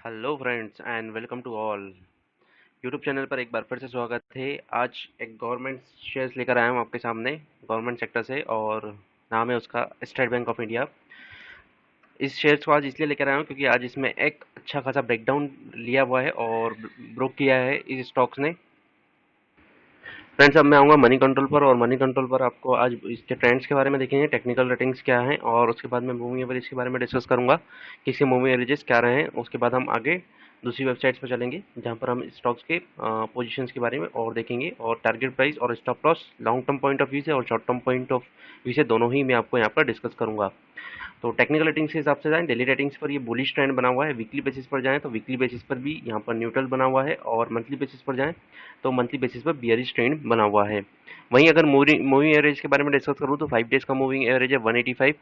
Hello friends and welcome to all. YouTube channel पर एक बार फिर से स्वागत है। आज एक गवर्नमेंट शेयर्स लेकर आया हूँ आपके सामने गवर्नमेंट सेक्टर से, और नाम है उसका स्टेट बैंक ऑफ इंडिया। इस शेयर्स को आज इसलिए लेकर आया हूँ क्योंकि आज इसमें एक अच्छा खासा ब्रेकडाउन लिया हुआ है और ब्रोक किया है इस स्टॉक्स ने। फ्रेंड्स, अब मैं आऊँगा मनी कंट्रोल पर, और मनी कंट्रोल पर आपको आज इसके ट्रेंड्स के बारे में देखेंगे, टेक्निकल रेटिंग्स क्या हैं, और उसके बाद मैं मूविंग एवरेज के बारे में डिस्कस करूँगा कि इसके मूविंग एवरेजेस क्या रहे हैं। उसके बाद हम आगे दूसरी वेबसाइट्स पर चलेंगे जहाँ पर हम स्टॉक्स के पोजीशंस के बारे में और देखेंगे, और टारगेट प्राइस और stop loss long term point of view से और short term point of view से दोनों ही मैं आपको यहाँ पर डिस्कस करूँगा। तो टेक्निकल रेटिंग्स के हिसाब से जाएं, डेली रेटिंग्स पर ये बुलिश ट्रेंड बना हुआ है। वीकली बेसिस पर जाएं तो वीकली बेसिस पर भी यहाँ पर न्यूट्रल बना हुआ है, और मंथली बेसिस पर जाएं तो मंथली बेसिस पर बियरिश ट्रेंड बना हुआ है। वहीं अगर मूविंग एवरेज के बारे में डिस्कस करूँ तो 5 डेज का मूविंग एवरेज है 185,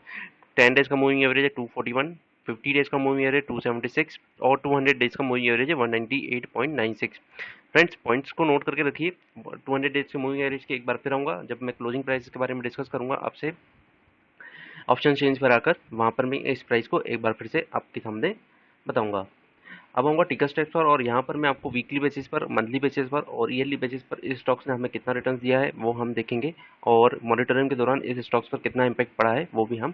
10 डेज का मूविंग एवरेज है 241, 50 डेज का मूविंग एवरेज 276, और 200 डेज का मूविंग एवरेज है 198.96। फ्रेंड्स, पॉइंट्स को नोट करके रखिए। 200 डेज के मूविंग एवरेज के एक बार फिर आऊँगा जब मैं क्लोजिंग प्राइस के बारे में डिस्कस करूँगा आपसे ऑप्शन चेंज पर आकर, वहाँ पर मैं इस प्राइस को एक बार फिर से आपके सामने बताऊंगा। अब आऊँगा टिकर स्टेप्स पर, और यहाँ पर मैं आपको वीकली बेसिस पर, मंथली बेसिस पर और ईयरली बेसिस पर इस स्टॉक्स ने हमें कितना रिटर्न दिया है वो हम देखेंगे, और मॉनिटरिंग के दौरान इस स्टॉक्स पर कितना इम्पैक्ट पड़ा है वो भी हम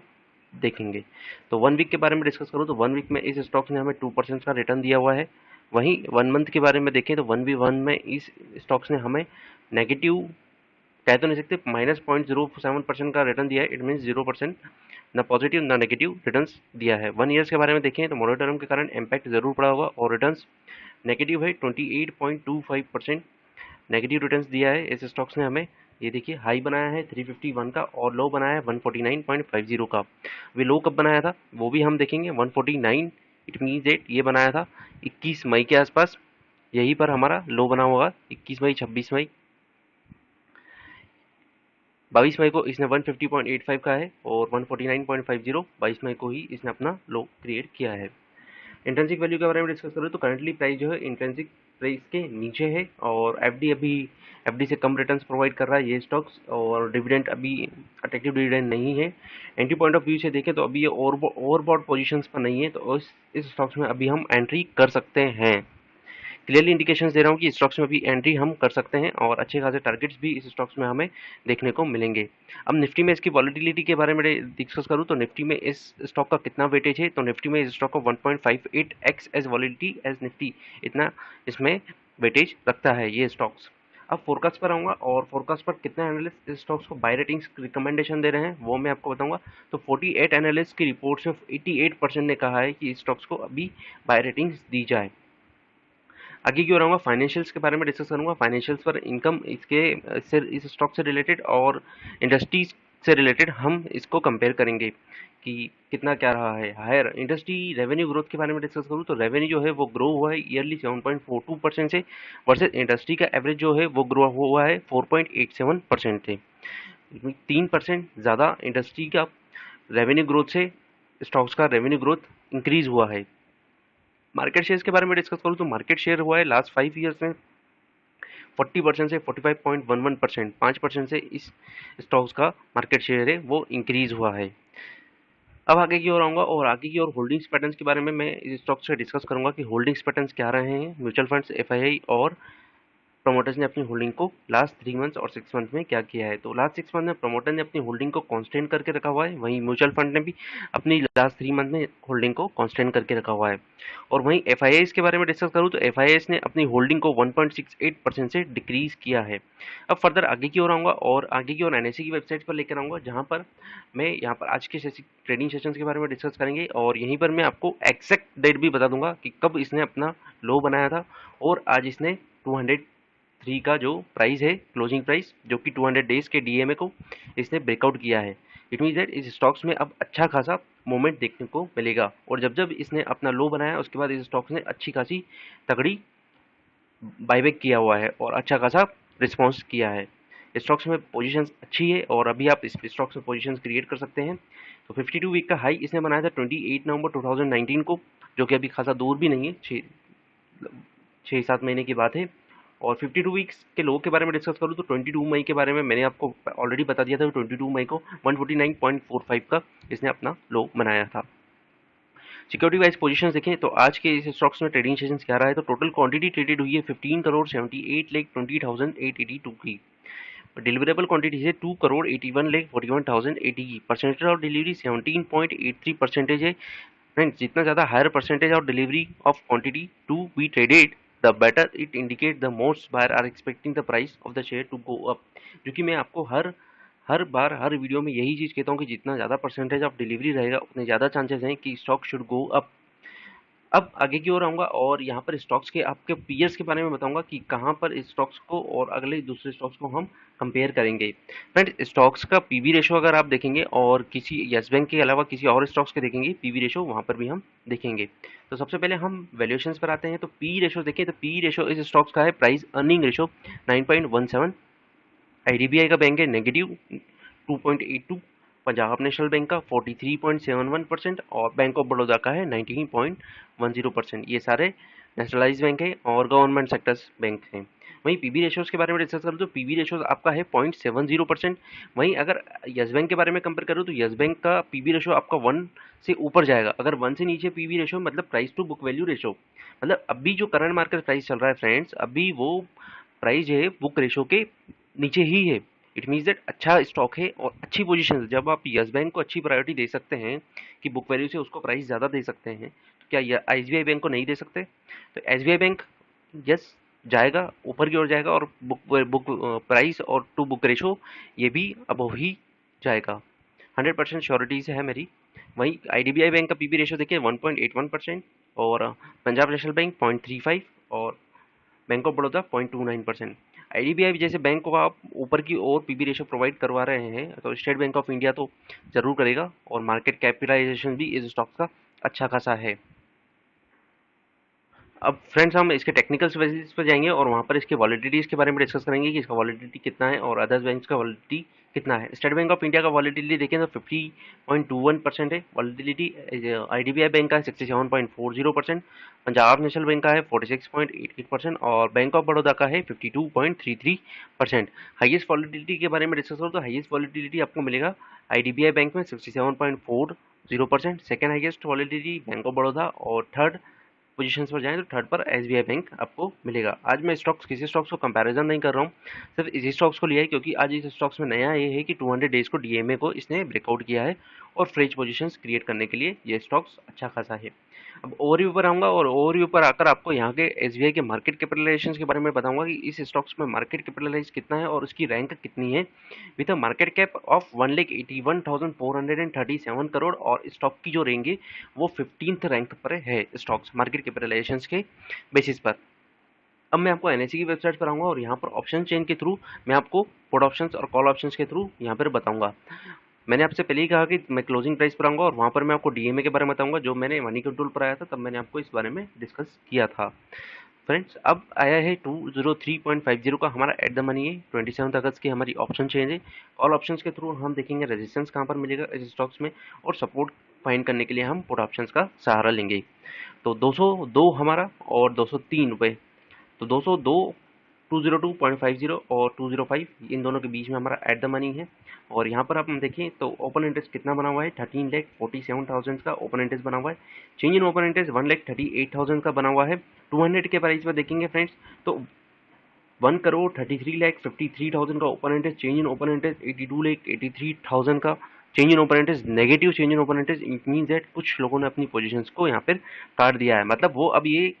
देखेंगे। तो 1 वीक के बारे में डिस्कस करूँ तो 1 वीक में इस स्टॉक्स ने हमें 2% का रिटर्न दिया हुआ है। वहीं 1 मंथ के बारे में देखें तो 1v1 में इस स्टॉक्स ने हमें नेगेटिव कह तो नहीं सकते, -0.07% का रिटर्न दिया है। इट मीन्स 0%, ना पॉजिटिव ना नेगेटिव रिटर्न्स दिया है। 1 ईयर्स के बारे में देखें तो मोरेटोरियम के कारण इम्पैक्ट जरूर पड़ा होगा, और रिटर्न्स नेगेटिव है। 28.25% नेगेटिव रिटर्न्स दिया है इस स्टॉक्स ने हमें। ये देखिए, हाई बनाया है 351 का और लो बनाया है 149.50 का। वे लो कब बनाया था वो भी हम देखेंगे। 149, इट मीन्स डेट ये बनाया था 21 मई के आसपास। यहीं पर हमारा लो बना होगा 21 मई, 26 मई, 22 मई को इसने 150.85 का है, और 149.50 22 मई को ही इसने अपना लो क्रिएट किया है। इंट्रिंसिक वैल्यू के बारे में डिस्कस करें तो करंटली प्राइस जो है इंट्रिंसिक प्राइस के नीचे है, और एफडी से कम रिटर्न्स प्रोवाइड कर रहा है ये स्टॉक्स, और डिविडेंड अभी अट्रैक्टिव डिविडेंड नहीं है। एंट्री पॉइंट ऑफ व्यू से देखें तो अभी ये ओवरबॉट पोजीशंस पर नहीं है, तो इस स्टॉक्स में अभी हम एंट्री कर सकते हैं। क्लियरली इंडिकेशंस दे रहा हूँ कि स्टॉक्स में भी एंट्री हम कर सकते हैं, और अच्छे खासे टारगेट्स भी इस स्टॉक्स में हमें देखने को मिलेंगे। अब निफ्टी में इसकी वॉलिटिलिटी के बारे में डिस्कस करूँ तो निफ्टी में इस स्टॉक का कितना वेटेज है, तो निफ्टी में इस स्टॉक का 1.58x as validity as Nifty, इतना इसमें वेटेज रखता है ये स्टॉक्स। अब फोरकास्ट पर आऊँगा, और फोरकास्ट पर कितने एनालिस्ट इस स्टॉक्स को बाय रेटिंग्स रिकमेंडेशन दे रहे हैं वो मैं आपको बताऊंगा। तो 48 एनालिस्ट की रिपोर्ट से 88% ने कहा है कि इस स्टॉक्स को अभी बाय रेटिंग्स दी जाए। आगे की ओर आऊँगा, फाइनेंशियल्स के बारे में डिस्कस करूँगा। फाइनेंशियल्स पर इनकम इस स्टॉक से रिलेटेड और इंडस्ट्रीज से रिलेटेड हम इसको कंपेयर करेंगे कि कितना क्या रहा है। हायर इंडस्ट्री रेवेन्यू ग्रोथ के बारे में डिस्कस करूँ तो रेवेन्यू जो है वो ग्रो हुआ है ईयरली 7.42% से, वर्सेज इंडस्ट्री का एवरेज जो है वो ग्रो हुआ है 4.87% से। 3% ज़्यादा इंडस्ट्री का रेवेन्यू ग्रोथ से स्टॉक्स का रेवेन्यू ग्रोथ इंक्रीज हुआ है। मार्केट शेयर्स के बारे में डिस्कस करूँ तो मार्केट शेयर हुआ है लास्ट 5 ईयर्स में 40% से 45.11%, 5% से इस स्टॉक्स का मार्केट शेयर है वो इंक्रीज हुआ है। अब आगे की ओर आऊँगा, और आगे की ओर होल्डिंग्स पैटर्न्स के बारे में मैं इस स्टॉक से डिस्कस करूँगा कि होल्डिंग्स पैटर्न्स क्या रहे हैं म्यूचुअल फंड्स, एफआईआई और प्रमोटर्स ने अपनी होल्डिंग को लास्ट 3 मंथ्स और 6 मंथ में क्या किया है। तो लास्ट 6 मंथ में प्रमोटर ने अपनी होल्डिंग को कांस्टेंट करके रखा हुआ है, वहीं म्यूचुअल फंड ने भी अपनी लास्ट 3 मंथ में होल्डिंग को कांस्टेंट करके रखा हुआ है। और वहीं एफआईआईस के बारे में डिस्कस करूँ तो एफआईआईस ने अपनी होल्डिंग को 1.68% से डिक्रीज किया है। अब फर्दर आगे की ओर आऊँगा, और आगे की ओर एनएससी की वेबसाइट पर लेकर आऊँगा, जहाँ पर मैं यहाँ पर आज के ट्रेडिंग सेशंस के बारे में डिस्कस करेंगे, और यहीं पर मैं आपको एग्जैक्ट डेट भी बता दूंगा कि कब इसने अपना लो बनाया था, और आज इसने 203 का जो प्राइस है क्लोजिंग प्राइस, जो कि 200 डेज के डीएमए को इसने ब्रेकआउट किया है। इट मीन्स दैट इस स्टॉक्स में अब अच्छा खासा मोमेंट देखने को मिलेगा, और जब जब इसने अपना लो बनाया उसके बाद इस स्टॉक्स ने अच्छी खासी तगड़ी बायबैक किया हुआ है और अच्छा खासा रिस्पॉन्स किया है। स्टॉक्स में पोजीशंस अच्छी है, और अभी आप इस स्टॉक्स में पोजीशंस क्रिएट कर सकते हैं। तो 52 वीक का हाई इसने बनाया था 28 नवंबर 2019 को, जो कि अभी खासा दूर भी नहीं है, 6-7 महीने की बात है। और 52 वीक्स के लो के बारे में डिस्कस करूँ तो 22 मई के बारे में मैंने आपको ऑलरेडी बता दिया था। 22 मई को 149.45 का इसने अपना लो बनाया था। सिक्योरिटी वाइज पोजीशंस देखें तो आज के इस स्टॉक्स में ट्रेडिंग सेशंस क्या रहा है, तो टोटल क्वांटिटी ट्रेडेड हुई है 15,78,20,882 की। डिलीवरेबल क्वांटिटी है 2,81,41,080 की। परसेंटेज ऑफ डिलीवरी 17.83% है। फ्रेंड्स, जितना ज़्यादा higher percentage of delivery of quantity to be traded, the better it indicate the most buyer are expecting the price of the share to go up. जो कि मैं आपको हर बार हर video में यही चीज़ कहता हूँ कि जितना ज़्यादा परसेंटेज ऑफ डिलीवरी रहेगा उतने ज़्यादा चांसेस हैं कि स्टॉक शुड गो अप। अब आगे की ओर आऊँगा और यहाँ पर स्टॉक्स के आपके पीयर्स के बारे में बताऊँगा कि कहाँ पर इस स्टॉक्स को और अगले दूसरे स्टॉक्स को हम कंपेयर करेंगे। फ्रेंड्स, स्टॉक्स का पीवी रेशो अगर आप देखेंगे और किसी येस बैंक के अलावा किसी और स्टॉक्स के देखेंगे पीवी रेशो, वहाँ पर भी हम देखेंगे। तो सबसे पहले हम वैल्यूएशंस पर आते हैं। तो पी रेशो देखें तो पी रेशो इस स्टॉक्स का है प्राइस अर्निंग रेशो 9.17। आईडीबीआई का बैंक है नेगेटिव 2.82, पंजाब नेशनल बैंक का 43.71% और बैंक ऑफ बड़ौदा का है 19.10%। ये सारे नेशनलाइज बैंक है और गवर्नमेंट सेक्टर्स बैंक हैं। वहीं पीबी रेशोज के बारे में डिस्कस करूँ तो पीबी रेशोज आपका है 0.70%। वहीं अगर यस बैंक के बारे में कंपेयर करूँ तो यस बैंक का पीबी रेशो आपका 1 से ऊपर जाएगा। अगर 1 से नीचे पीबी रेशो मतलब price to book value ratio, मतलब अभी जो करंट मार्केट प्राइस चल रहा है फ्रेंड्स, अभी वो प्राइस जो है बुक रेशो के नीचे ही है। इट मीन्स दैट अच्छा स्टॉक है और अच्छी पोजीशन। जब आप यस बैंक को अच्छी प्रायोरिटी दे सकते हैं कि बुक वैल्यू से उसको प्राइस ज़्यादा दे सकते हैं, तो क्या एसबीआई बैंक को नहीं दे सकते? तो एसबीआई बैंक यस जाएगा, ऊपर की ओर जाएगा और बुक प्राइस और टू बुक रेशो ये भी अबव ही जाएगा। 100% श्योरिटी से है मेरी। वहीं आईडीबीआई बैंक का पीबी रेशो देखिए 1.81% और पंजाब नेशनल बैंक 0.35 और बैंक ऑफ बड़ौदा 0.29%। आईडीबीआई जैसे बैंक को आप ऊपर की ओर पीबी रेशो प्रोवाइड करवा रहे हैं तो स्टेट बैंक ऑफ इंडिया तो जरूर करेगा और मार्केट कैपिटलाइजेशन भी इस स्टॉक का अच्छा खासा है। अब फ्रेंड्स, हम इसके टेक्निकल बेसिस पर जाएंगे और वहाँ पर इसके वॉलिटिलिटीज़ के बारे में डिस्कस करेंगे कि इसका वॉलिटिलिटी कितना है और अदर्स बैंक का वॉलिटिलिटी कितना है। स्टेट बैंक ऑफ इंडिया का वॉलिटिलिटी देखें तो 50.21% है वॉलिटिलिटी। आईडीबीआई बैंक का है 67.40%, पंजाब नेशनल बैंक का है 46.88% और बैंक ऑफ बड़ौदा का है 52.33%। हाईएस्ट वॉलिटिलिटी के बारे में डिस्कस करो तो हाईएस्ट वॉलिटिलिटी आपको मिलेगा आईडीबीआई बैंक में 67.40%, second highest volatility bank of Baroda और थर्ड पोजीशंस पर जाएं तो थर्ड पर एसबीआई बैंक आपको मिलेगा। आज मैं स्टॉक्स किसी स्टॉक्स को कंपैरिजन नहीं कर रहा हूँ, सिर्फ इसी स्टॉक्स को लिया है क्योंकि आज इस स्टॉक्स में नया ये है कि 200 डेज को डीएमए को इसने ब्रेकआउट किया है और फ्रेश पोजीशंस क्रिएट करने के लिए ये स्टॉक्स अच्छा खासा है। अब ओवरव्यू पर आऊँगा और ओवरव्यू पर आकर आपको यहाँ के एसबीआई के मार्केट कैपिटलाइजेशन के बारे में बताऊंगा कि इस स्टॉक्स में मार्केट कैपिटलाइज कितना है और उसकी रैंक कितनी है with a market cap of 1,81,437 crore और स्टॉक की जो रेंज है वो 15th रैंक पर है स्टॉक्स मार्केट कैपिटलाइजेशन के बेसिस पर। अब मैं आपको एनएससी की वेबसाइट पर आऊँगा और यहाँ पर ऑप्शन चेन के थ्रू मैं आपको पुट ऑप्शंस और कॉल ऑप्शंस के थ्रू यहाँ पर बताऊँगा। मैंने आपसे पहले ही कहा कि मैं क्लोजिंग प्राइस पर आऊँगा और वहाँ पर मैं आपको डीएमए के बारे में बताऊँगा। जो मैंने मनी कंट्रोल पर आया था तब मैंने आपको इस बारे में डिस्कस किया था। फ्रेंड्स, अब आया है 203.50 का हमारा एट द मनी है। 27 अगस्त की हमारी ऑप्शन चेंज है। ऑल ऑप्शंस के थ्रू हम देखेंगे रेजिस्टेंस कहाँ पर मिलेगा इस स्टॉक्स में और सपोर्ट फाइंड करने के लिए हम पुट ऑप्शंस का सहारा लेंगे। तो 202 हमारा और 203 रुपये, तो 202 202.50 और 205 इन दोनों के बीच में हमारा एट द मनी है। और यहाँ पर आप देखें तो ओपन इंटरेस्ट कितना बना हुआ है 13,47,000 का ओपन इंटरेस्ट बना हुआ है। चेंज इन ओपन इंटरेस्ट 1,38,000 का बना हुआ है। 200 के प्राइस पर देखेंगे फ्रेंड्स तो 1,33,53,000 का open interest, change in open interest 82,83,000 का change in open interest, negative change in open interest. It means that कुछ लोगों ने अपनी पोजीशंस को यहाँ पर काट दिया है, मतलब वो अब ये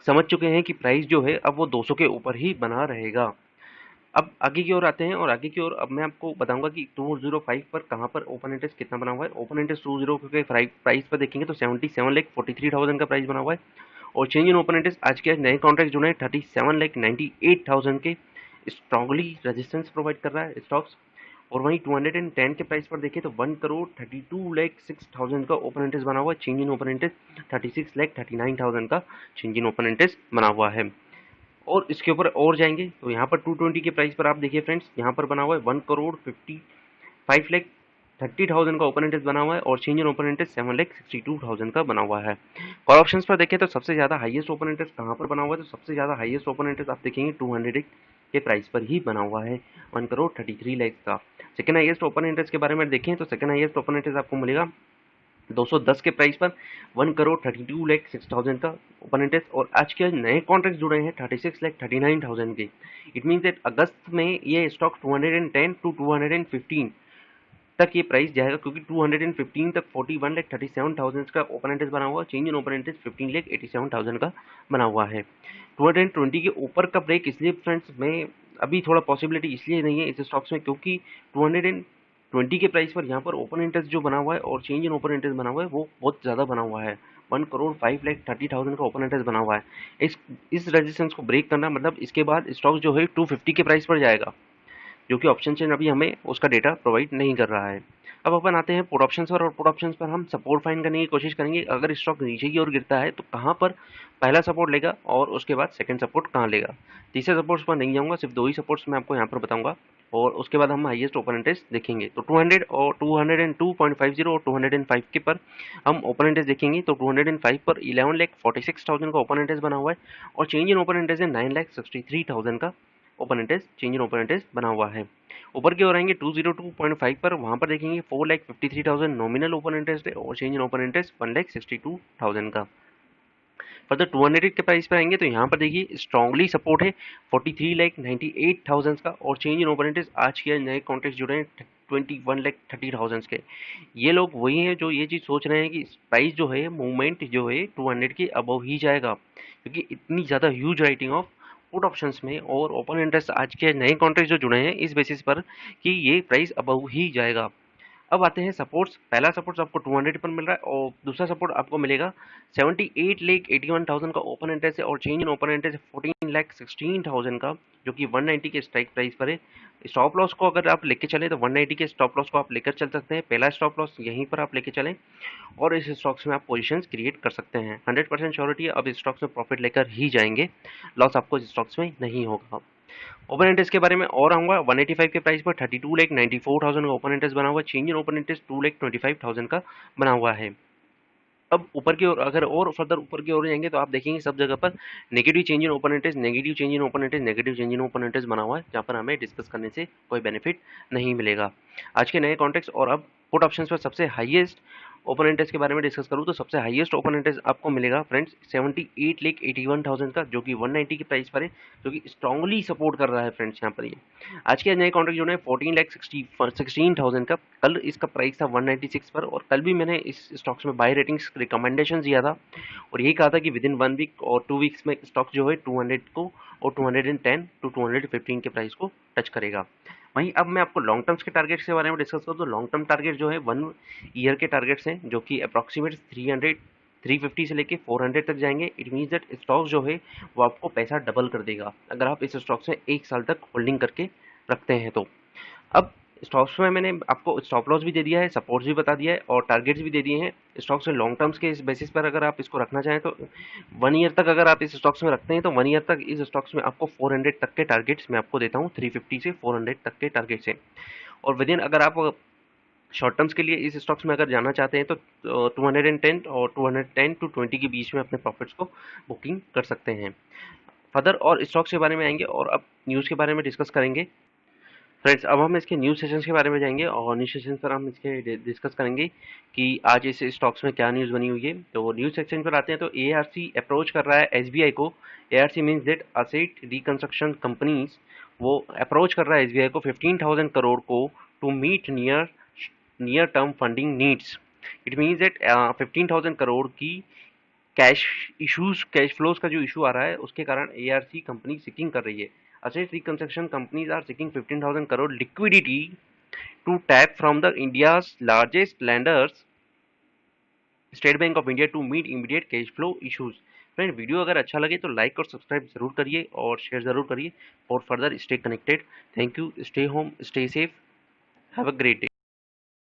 समझ चुके हैं कि प्राइस जो है अब वो 200 के ऊपर ही बना रहेगा। अब आगे की ओर आते हैं और आगे की ओर अब मैं आपको बताऊंगा कि 205 पर कहाँ पर ओपन इंटरेस्ट कितना बना हुआ है। ओपन इंटरेस्ट 20 के प्राइस पर देखेंगे तो 77,43,000 का प्राइस बना हुआ है और चेंज इन ओपन इंटरेस्ट आज के नए कॉन्ट्रैक्ट जुड़े हैं 37,98,000 के स्ट्रांगली रेजिस्टेंस प्रोवाइड कर रहा है स्टॉक्स। और वहीं 210 के प्राइस पर देखें तो 1,32,06,000 का ओपन इंटरेस्ट बना हुआ है। चेंज इन ओपन इंटरेस्ट 36,39,000 का चेंज इन ओपन इंटरेस्ट बना हुआ है। और इसके ऊपर और जाएंगे तो यहाँ पर 220 के प्राइस पर आप देखिए फ्रेंड्स, यहाँ पर बना हुआ है 1,55,30,000 का ओपन इंटरेस्ट बना हुआ है और चेंज इन ओपन इंटरेस्ट 7,62,000 का बना हुआ है। कॉल ऑप्शंस पर देखें तो सबसे ज़्यादा हाईएस्ट ओपन इंटरेस्ट कहाँ पर बना हुआ है, तो सबसे ज़्यादा हाईएस्ट ओपन इंटरेस्ट आप देखेंगे 200 के प्राइस पर ही बना हुआ है 1,33,00,000 का। सेकेंड हाईएस्ट ओपन इंटरेस्ट के बारे में देखें तो सेकेंड हाईएस्ट ओपन इंटरेस्ट आपको मिलेगा 210 के प्राइस पर 1,32,06,000 का ओपन इंटरेस्ट, और आज के नए कॉन्ट्रैक्ट जुड़े हैं 36,39,000 के। इट मीन्स दैट अगस्त में ये स्टॉक 210 टू 215 तक ये प्राइस जाएगा, क्योंकि 215 तक 41,37,000 का ओपन इंटरेस्ट बना हुआ है। चेंज इन ओपन इंटरेस्ट 15,87,000 का बना हुआ है। 220 के ऊपर का ब्रेक इसलिए फ्रेंड्स में अभी थोड़ा पॉसिबिलिटी इसलिए नहीं है इस स्टॉक्स में, क्योंकि 220 के प्राइस पर यहाँ पर ओपन इंटरेस्ट जो बना हुआ है और चेंज इन ओपन इंटरेस्ट बना हुआ है वो बहुत ज़्यादा बना हुआ है। 1,05,30,000 का ओपन इंटरेस्ट बना हुआ है। इस रेजिस्टेंस को ब्रेक करना मतलब इसके बाद स्टॉक जो है 250 के प्राइस पर जाएगा, जो कि ऑप्शन चेन अभी हमें उसका डेटा प्रोवाइड नहीं कर रहा है। अब अपन आते हैं पुट ऑप्शंस पर, और पुट ऑप्शंस पर हम सपोर्ट फाइंड करने की कोशिश करेंगे। अगर स्टॉक नीचे की ओर गिरता है तो कहाँ पर पहला सपोर्ट लेगा और उसके बाद सेकंड सपोर्ट कहाँ लेगा। तीसरे सपोर्ट्स पर नहीं जाऊंगा, सिर्फ 2 ही सपोर्ट्स मैं आपको यहाँ पर बताऊंगा, और उसके बाद हम हाईएस्ट ओपन इंटरेस्ट देखेंगे। तो 200 और 202.50 और 205 के पर हम ओपन इंटरेस्ट देखेंगे। तो 205 पर 11,46,000 का ओपन इंटरेस्ट बना हुआ है, और चेंज इन ओपन इंटरेस्ट है 9,63,000 का open interest, change in open interest बना हुआ है। ऊपर की ओर आएंगे 202.5 पर, वहां पर देखेंगे 4,53,000 नॉमिनल ओपन इंटरेस्ट है, और चेंज इन ओपन इंटरेस्ट 1,62,000 का। फर्दर 200 के प्राइस पर आएंगे तो यहाँ पर देखिए स्ट्रांगली सपोर्ट है 43,98,000 का, और चेंज इन ओपन इंटरेस्ट आज के नए कॉन्ट्रैक्ट जुड़े हैं 21,30,000 के। ये लोग वही हैं जो ये चीज़ सोच रहे हैं कि प्राइस जो है मूवमेंट जो है 200 के अबव ही जाएगा, क्योंकि इतनी ज़्यादा huge writing of put options में और ओपन इंटरेस्ट आज के नए कॉन्ट्रैक्ट जो जुड़े हैं इस बेसिस पर कि ये प्राइस अबव ही जाएगा। अब आते हैं सपोर्ट्स। पहला सपोर्ट आपको 200 पर मिल रहा है, और दूसरा सपोर्ट आपको मिलेगा 78,81,000 का ओपन इंटरेस्ट है, और चेंज इन ओपन इंटरेस्ट 14,16,000 का, जो कि 190 के स्ट्राइक प्राइस पर है। स्टॉप लॉस को अगर आप लेके चले तो 190 के स्टॉप लॉस को आप लेकर चल सकते हैं। पहला स्टॉप लॉस यहीं पर आप लेके चलें, और इस स्टॉक्स में आप पोजीशंस क्रिएट कर सकते हैं। 100% श्योरिटी है, अब इस स्टॉक्स में प्रॉफिट लेकर ही जाएंगे, लॉस आपको इस स्टॉक्स में नहीं होगा। ओपन इंटरेस्ट के बारे में और आऊंगा। 185 के प्राइस पर 32,94,000 का ओपन इंटरेस्ट बना हुआ है। चेंज इन ओपन इंटरेस्ट 2,25,000 का बना हुआ है। अब ऊपर की ओर अगर और फर्दर ऊपर की ओर जाएंगे तो आप देखेंगे सब जगह पर negative change in open interest, negative change in open interest, negative change in open interest बना हुआ है, जहाँ पर हमें डिस्कस करने से कोई बेनिफिट नहीं मिलेगा आज के नए कॉन्ट्रैक्ट्स। और अब पुट ऑप्शंस पर सबसे हाईएस्ट ओपन इंटरेस्ट के बारे में डिस्कस करूँ तो सबसे हाईएस्ट ओपन इंटरेस्ट आपको मिलेगा फ्रेंड्स 78,81,000 का, जो कि 190 की प्राइस पर है, जो कि स्ट्रांगली सपोर्ट कर रहा है फ्रेंड्स। यहाँ पर ये आज के नए कॉन्ट्रैक्ट जो है 14,16,000 का। कल इसका प्राइस था 196 पर, और कल भी मैंने इस स्टॉक्स में बाय रेटिंग्स रिकमेंडेशन दिया था, और यही कहा था कि विद इन 1 वीक और 2 वीक्स में स्टॉक जो है 200 को और 210 टू 215 के प्राइस को टच करेगा। वहीं अब मैं आपको लॉन्ग टर्म्स के टारगेट्स के बारे में डिस्कस करूँ तो लॉन्ग टर्म टारगेट जो है 1 ईयर के टारगेट्स हैं, जो कि अप्रॉक्सीमेट 350 से लेके 400 तक जाएंगे। इट मीन्स दैट स्टॉक जो है वो आपको पैसा डबल कर देगा अगर आप इस स्टॉक से 1 साल तक होल्डिंग करके रखते हैं तो। अब स्टॉक्स में मैंने आपको स्टॉप लॉस भी दे दिया है, सपोर्ट्स भी बता दिया है, और टारगेट्स भी दे दिए हैं। स्टॉक्स में लॉन्ग टर्म्स के इस बेसिस पर अगर आप इसको रखना चाहें तो 1 ईयर तक अगर आप इस स्टॉक्स में रखते हैं तो 1 ईयर तक इस स्टॉक्स में आपको 400 तक के टारगेट्स मैं आपको देता हूँ, 350 से 400 तक के टारगेट्स हैं। और विद इन अगर आप शॉर्ट टर्म्स के लिए इस स्टॉक्स में अगर जाना चाहते हैं तो 210 और 210 टू 20 के बीच में अपने प्रॉफिट्स को बुकिंग कर सकते हैं। फर्दर और स्टॉक्स के बारे में आएंगे, और अब न्यूज़ के बारे में डिस्कस करेंगे फ्रेंड्स। अब हम इसके न्यूज़ सेशंस के बारे में जाएंगे, और न्यूज़ सेशंस पर हम इसके डिस्कस करेंगे कि आज इस स्टॉक्स में क्या न्यूज़ बनी हुई है। तो न्यूज़ सेक्शन पर आते हैं तो एआरसी अप्रोच कर रहा है एसबीआई को। ARC means that asset reconstruction companies, वो अप्रोच कर रहा है एसबीआई को 15,000 करोड़ को to meet near term funding needs. It means that 15,000 crore की कैश फ्लोज का जो इशू आ रहा है उसके कारण एआरसी कंपनी सीकिंग कर रही है। Asset reconstruction companies are seeking 15,000 crore liquidity to tap from the India's largest lenders, State Bank of India, to meet immediate cash flow issues. Friend video अगर अच्छा लगे तो लाइक और सब्सक्राइब जरूर करिए और शेयर जरूर करिए, और further stay connected. Thank you, stay home, stay safe, have a great day.